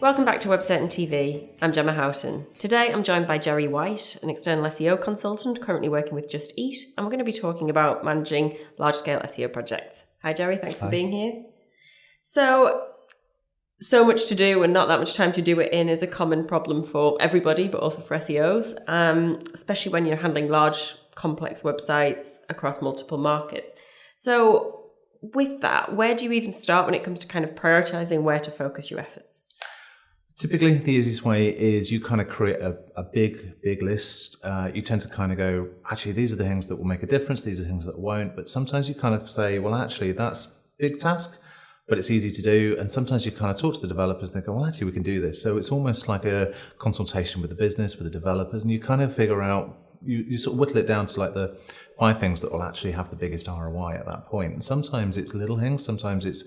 Welcome back to Website and TV. I'm Gemma Houghton. Today I'm joined by Gerry White, an external SEO consultant currently working with Just Eat, and we're going to be talking about managing large-scale SEO projects. Hi Gerry, thanks for being here. So much to do and not that much time to do it in is a common problem for everybody, but also for SEOs, especially when you're handling large, complex websites across multiple markets. So with that, where do you even start when it comes to kind of prioritizing where to focus your efforts? Typically, the easiest way is you kind of create a big list. You tend to kind of go, actually, these are the things that will make a difference. These are things that won't. But sometimes you kind of say, well, actually, that's a big task, but it's easy to do. And sometimes you kind of talk to the developers and they go, well, actually, we can do this. So it's almost like a consultation with the business, with the developers, and you kind of figure out, you sort of whittle it down to like the 5 things that will actually have the biggest ROI at that point. And sometimes it's little things, sometimes it's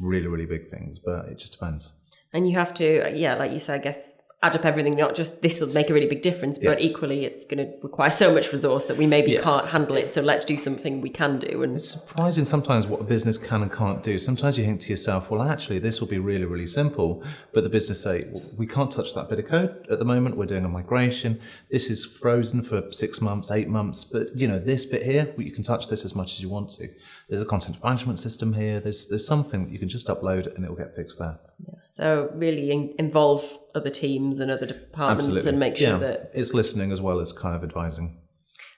really, really big things, but it just depends. And you have to, like you said, I guess, add up everything, not just this will make a really big difference, but equally it's going to require so much resource that we maybe can't handle it. So let's do something we can do. And it's surprising sometimes what a business can and can't do. Sometimes you think to yourself, well, actually, this will be really, really simple. But the business say, well, we can't touch that bit of code at the moment. We're doing a migration. This is frozen for 6 months, 8 months. But, this bit here, you can touch this as much as you want to. There's a content management system here. There's something that you can just upload and it will get fixed there. Yeah. So really involve other teams and other departments. Absolutely. And make sure that it's listening as well as kind of advising.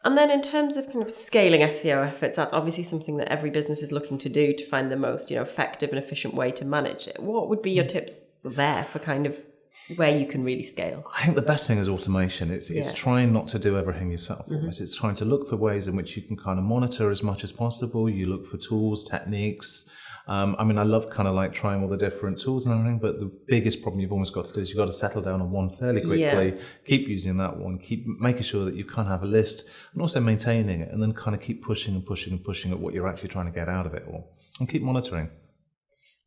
And then in terms of kind of scaling SEO efforts, that's obviously something that every business is looking to do to find the most, effective and efficient way to manage it. What would be your tips there for kind of where you can really scale? I think the best thing is automation. It's trying not to do everything yourself. Mm-hmm. It's trying to look for ways in which you can kind of monitor as much as possible. You look for tools, techniques. I love kind of like trying all the different tools and everything, but the biggest problem you've almost got to do is you've got to settle down on one fairly quickly, keep using that one, keep making sure that you kind of have a list and also maintaining it, and then kind of keep pushing and pushing and pushing at what you're actually trying to get out of it all, and keep monitoring.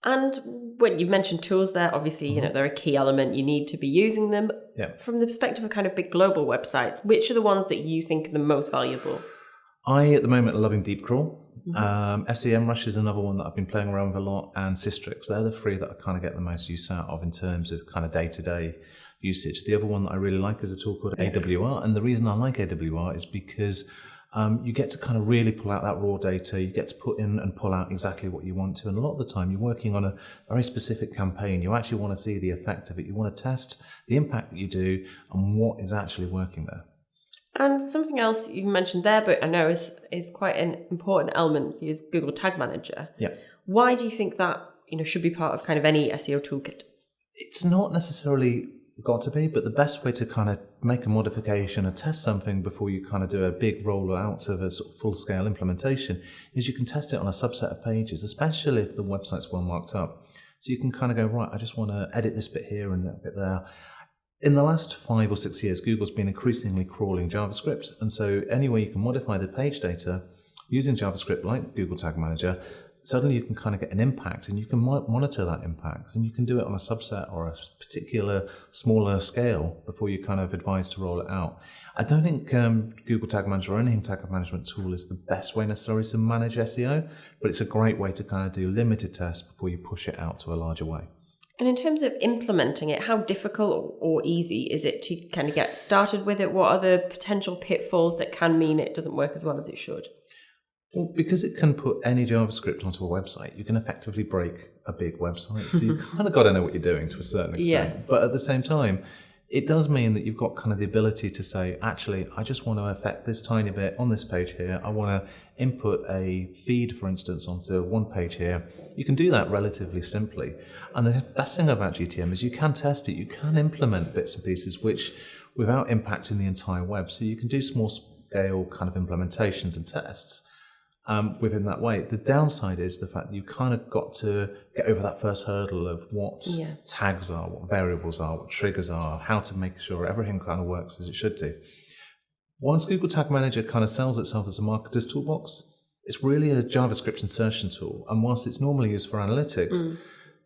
And when you mentioned tools there, obviously, they're a key element. You need to be using them. Yeah. From the perspective of kind of big global websites, which are the ones that you think are the most valuable? I, at the moment, are loving DeepCrawl. SEMrush is another one that I've been playing around with a lot, and SISTRIX. They're the 3 that I kind of get the most use out of in terms of kind of day-to-day usage. The other one that I really like is a tool called AWR, and the reason I like AWR is because you get to kind of really pull out that raw data. You get to put in and pull out exactly what you want to, and a lot of the time you're working on a very specific campaign. You actually want to see the effect of it. You want to test the impact that you do and what is actually working there. And something else you mentioned there, but I know is quite an important element, is Google Tag Manager. Yeah. Why do you think that should be part of kind of any SEO toolkit? It's not necessarily got to be, but the best way to kind of make a modification or test something before you kind of do a big rollout of a sort of full-scale implementation is you can test it on a subset of pages, especially if the website's well marked up. So you can kind of go, right, I just want to edit this bit here and that bit there. In the last 5 or 6 years, Google's been increasingly crawling JavaScript. And so any way you can modify the page data using JavaScript like Google Tag Manager, suddenly you can kind of get an impact and you can monitor that impact. And you can do it on a subset or a particular smaller scale before you kind of advise to roll it out. I don't think Google Tag Manager or any tag management tool is the best way necessarily to manage SEO, but it's a great way to kind of do limited tests before you push it out to a larger way. And in terms of implementing it, how difficult or easy is it to kind of get started with it? What are the potential pitfalls that can mean it doesn't work as well as it should? Well, because it can put any JavaScript onto a website, you can effectively break a big website. So you kind of got to know what you're doing to a certain extent. Yeah. But at the same time, it does mean that you've got kind of the ability to say, actually, I just want to affect this tiny bit on this page here. I want to input a feed, for instance, onto one page here. You can do that relatively simply. And the best thing about GTM is you can test it. You can implement bits and pieces which without impacting the entire web. So you can do small scale kind of implementations and tests within that way. The downside is the fact that you kind of got to get over that first hurdle of what tags are, what variables are, what triggers are, how to make sure everything kind of works as it should do. Once Google Tag Manager kind of sells itself as a marketer's toolbox, it's really a JavaScript insertion tool. And whilst it's normally used for analytics,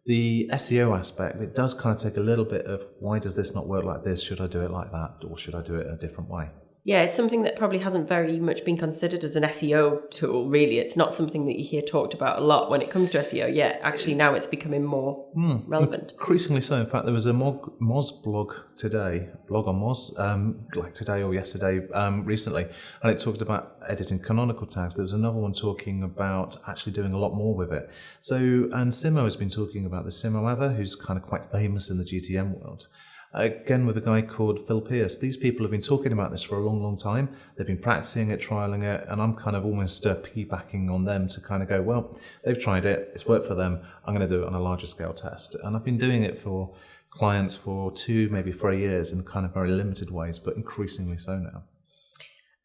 the SEO aspect, it does kind of take a little bit of, why does this not work like this? Should I do it like that? Or should I do it in a different way? Yeah, it's something that probably hasn't very much been considered as an SEO tool, really. It's not something that you hear talked about a lot when it comes to SEO yet. Actually, now it's becoming more relevant. Increasingly so. In fact, there was a Moz blog on Moz, like today or yesterday, recently, and it talked about editing canonical tags. There was another one talking about actually doing a lot more with it. So, and Simo has been talking about the Simo Ava, who's kind of quite famous in the GTM world. Again, with a guy called Phil Pierce. These people have been talking about this for a long, long time. They've been practicing it, trialing it, and I'm kind of almost piggybacking on them to kind of go, well, they've tried it, it's worked for them, I'm going to do it on a larger scale test. And I've been doing it for clients for 2, maybe 3 years in kind of very limited ways, but increasingly so now.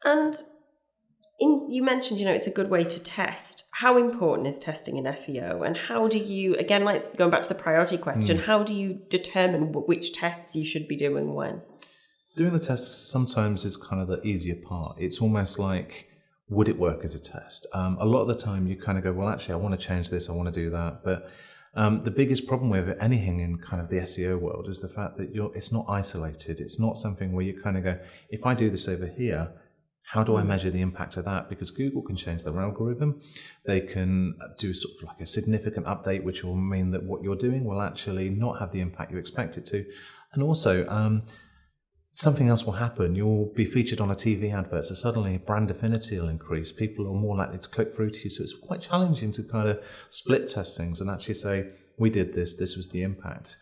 And you mentioned, it's a good way to test. How important is testing in SEO? And how do you, again, like going back to the priority question, how do you determine which tests you should be doing when? Doing the tests sometimes is kind of the easier part. It's almost like, would it work as a test? A lot of the time you kind of go, well, actually, I want to change this, I want to do that. But the biggest problem with anything in kind of the SEO world is the fact that it's not isolated. It's not something where you kind of go, if I do this over here, how do I measure the impact of that? Because Google can change their algorithm. They can do sort of like a significant update, which will mean that what you're doing will actually not have the impact you expect it to. And also, something else will happen. You'll be featured on a TV advert, so suddenly brand affinity will increase. People are more likely to click through to you. So it's quite challenging to kind of split test things and actually say, we did this, this was the impact.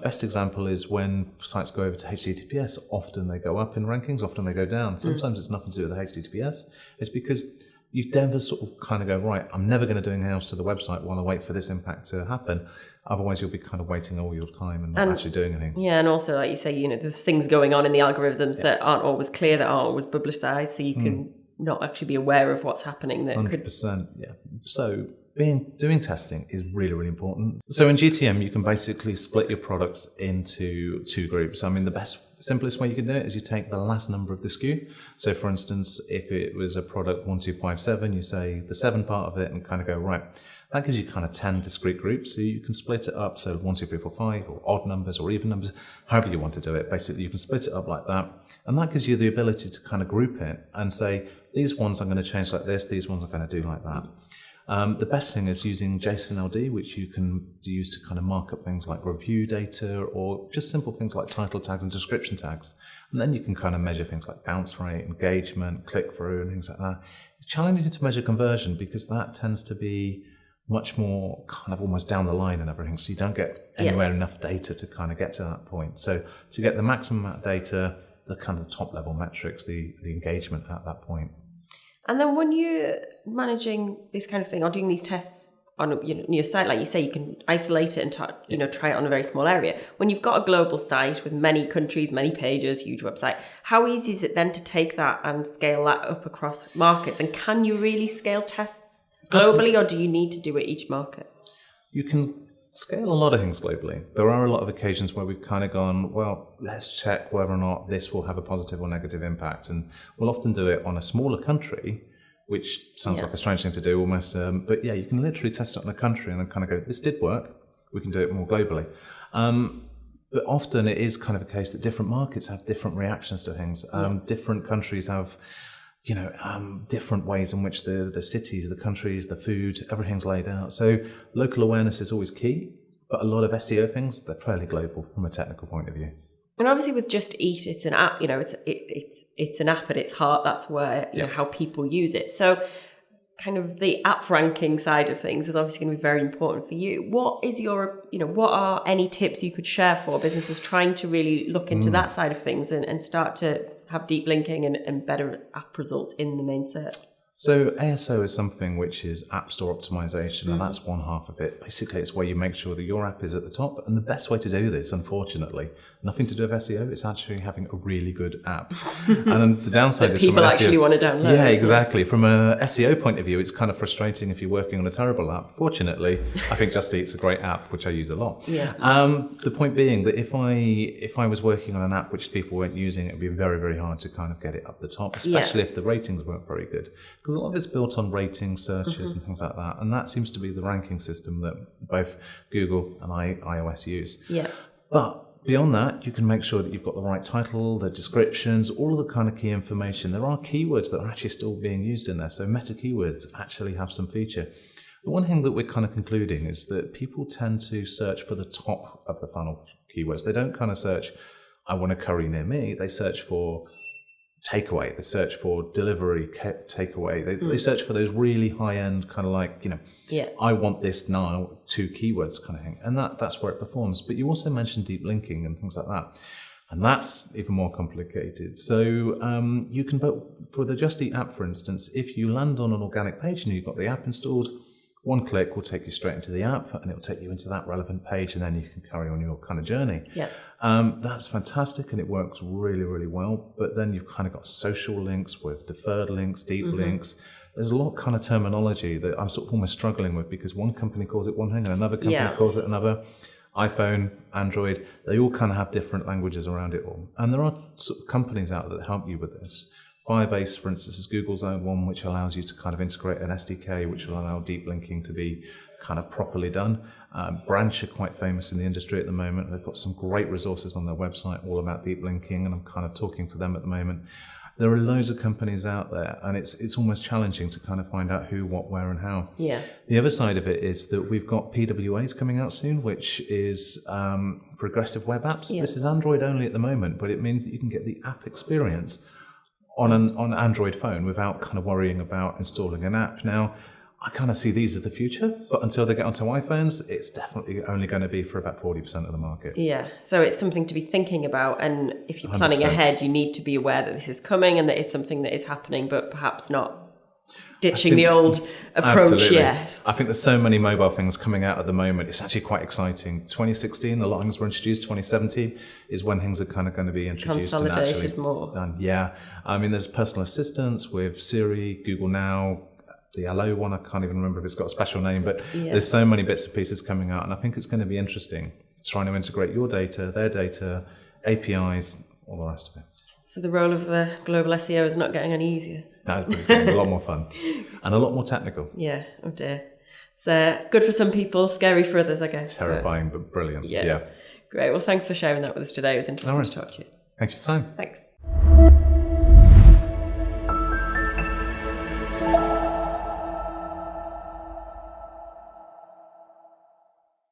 Best example is when sites go over to HTTPS, often they go up in rankings, often they go down. Sometimes it's nothing to do with the HTTPS. It's because you never sort of kind of go, right, I'm never going to do anything else to the website while I wait for this impact to happen. Otherwise, you'll be kind of waiting all your time and not actually doing anything. Yeah, and also, like you say, there's things going on in the algorithms that aren't always clear, that aren't always publicized, so you can not actually be aware of what's happening. That 100%, yeah. So doing testing is really, really important. So in GTM, you can basically split your products into 2 groups. I mean, the simplest way you can do it is you take the last number of the SKU. So for instance, if it was a product 1257, you say the 7 part of it and kind of go, right, that gives you kind of 10 discrete groups. So you can split it up. So 1, 2, 3, 4, 5, or odd numbers or even numbers, however you want to do it. Basically, you can split it up like that. And that gives you the ability to kind of group it and say, these ones I'm going to change like this, these ones I'm going to do like that. The best thing is using JSON-LD, which you can use to kind of mark up things like review data or just simple things like title tags and description tags. And then you can kind of measure things like bounce rate, engagement, click-through and things like that. It's challenging to measure conversion because that tends to be much more kind of almost down the line and everything. So you don't get anywhere enough data to kind of get to that point. So to get the maximum amount of data, the kind of top level metrics, the engagement at that point. And then when you're managing this kind of thing or doing these tests on your site, like you say, you can isolate it and try it on a very small area. When you've got a global site with many countries, many pages, huge website, how easy is it then to take that and scale that up across markets? And can you really scale tests globally, or do you need to do it each market? You can scale a lot of things globally. There are a lot of occasions where we've kind of gone, well, let's check whether or not this will have a positive or negative impact. And we'll often do it on a smaller country, which sounds like a strange thing to do almost. But yeah, you can literally test it on a country and then kind of go, this did work. We can do it more globally. But often it is kind of a case that different markets have different reactions to things. Different countries have different ways in which the cities, the countries, the food, everything's laid out. So local awareness is always key, but a lot of SEO things, they're fairly global from a technical point of view. And obviously with Just Eat, it's an app, it's an app at its heart. That's where, how people use it. So kind of the app ranking side of things is obviously going to be very important for you. What is what are any tips you could share for businesses trying to really look into that side of things and start to have deep linking and better app results in the main search? So ASO is something which is App Store optimization, and that's one half of it. Basically, it's where you make sure that your app is at the top. And the best way to do this, unfortunately, nothing to do with SEO, it's actually having a really good app. And the downside is people actually want to download. Yeah, exactly. From a SEO point of view, it's kind of frustrating if you're working on a terrible app. Fortunately, I think Just Eat's a great app, which I use a lot. Yeah. The point being that if I was working on an app which people weren't using, it would be very, very hard to kind of get it up the top, especially if the ratings weren't very good. Because a lot of it's built on rating searches and things like that. And that seems to be the ranking system that both Google and iOS use. Yeah. But Beyond that, you can make sure that you've got the right title, the descriptions, all of the kind of key information. There are keywords that are actually still being used in there. So meta keywords actually have some feature. The one thing that we're kind of concluding is that people tend to search for the top of the funnel keywords. They don't kind of search, I want a curry near me. They search for takeaway. They search for delivery takeaway. They search for those really high-end kind of like, I want this now, 2 keywords kind of thing. And that's where it performs. But you also mentioned deep linking and things like that. And that's even more complicated. So you can, for the Just Eat app, for instance, if you land on an organic page and you've got the app installed, one click will take you straight into the app and it will take you into that relevant page, and then you can carry on your kind of journey. Yeah. That's fantastic and it works really, really well. But then you've kind of got social links with deferred links, deep links. There's a lot of kind of terminology that I'm sort of almost struggling with, because one company calls it one thing and another company calls it another. iPhone, Android, they all kind of have different languages around it all. And there are sort of companies out there that help you with this. Firebase, for instance, is Google's own one, which allows you to kind of integrate an SDK, which will allow deep linking to be kind of properly done. Branch are quite famous in the industry at the moment. They've got some great resources on their website all about deep linking, and I'm kind of talking to them at the moment. There are loads of companies out there, and it's almost challenging to kind of find out who, what, where, and how. Yeah. The other side of it is that we've got PWAs coming out soon, which is progressive web apps. Yeah. This is Android only at the moment, but it means that you can get the app experience on an Android phone without kind of worrying about installing an app. Now, I kind of see these as the future, but until they get onto iPhones, it's definitely only going to be for about 40% of the market. Yeah, so it's something to be thinking about, and if you're planning 100%. Ahead, you need to be aware that this is coming and that it's something that is happening, but perhaps not ditching the old approach. Absolutely. Yeah. I think there's so many mobile things coming out at the moment. It's actually quite exciting. 2016, a lot of things were introduced. 2017 is when things are kind of going to be introduced and actually more. done. Yeah, I mean, there's personal assistants with Siri, Google Now. The Hello one, I can't even remember if it's got a special name, but there's so many bits and pieces coming out, and I think it's going to be interesting trying to integrate your data, their data, APIs, all the rest of it. So the role of the global SEO is not getting any easier. No, but it's getting a lot more fun and a lot more technical. Yeah, oh dear. It's good for some people, scary for others, I guess. Terrifying, but brilliant. Yeah. Great. Well, thanks for sharing that with us today. It was interesting to talk to you. Thanks for your time. Thanks.